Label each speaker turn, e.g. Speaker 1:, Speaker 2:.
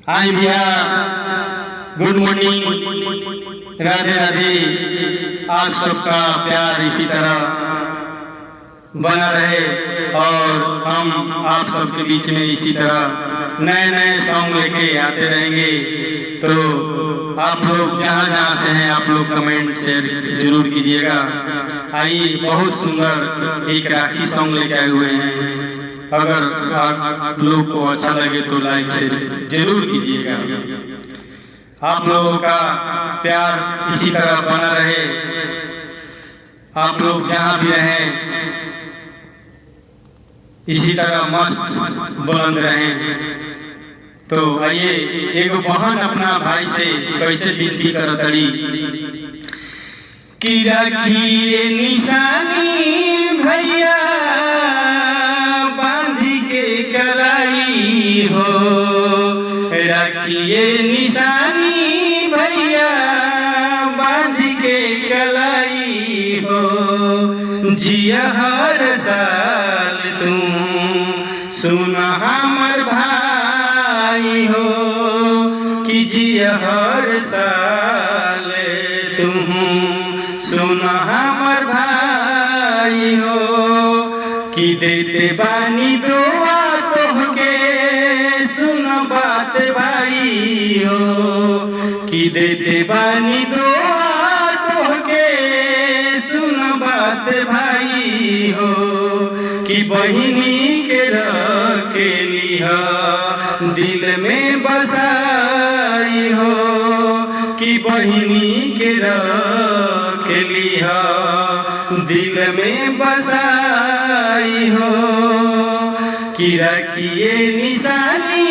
Speaker 1: हाय भैया, good morning, Radhe Radhe. आप सबका प्यार इसी तरह बना रहे और हम आप सबके बीच में इसी तरह नए नए सॉन्ग लेके आते रहेंगे। तो आप लोग जहाँ से हैं आप लोग कमेंट शेयर जरूर कीजिएगा। आइए, बहुत सुंदर एक राखी सॉन्ग लेके आए हुए हैं। अगर आप लोग को अच्छा लगे तो लाइक शेयर जरूर कीजिएगा। आप लोगों का प्यार इसी तरह बना रहे, आप लोग जहाँ भी रहें इसी तरह मस्त बुलंद रहें। तो आइए, एगो बहन अपना भाई से कैसे विनती करतड़ी कि रखिए निशानी भैया बांध के कलाई हो, रखिए निशानी भैया बांध के कलाई हो। जिया हर साल तुम सुना हमर भाई हो, कि जिया हर साल तुम सुना हमर भाई हो। कि देते बानी दुआ तोहके सुन बात भाई हो, कि देते बानी दुआ तोहके सुन बात भाई हो। कि बहिनी के रखेली हो दिल में बसाई हो, कि बहिनी के रखेली हो दिल में बसाई हो। कि रखिए निशानी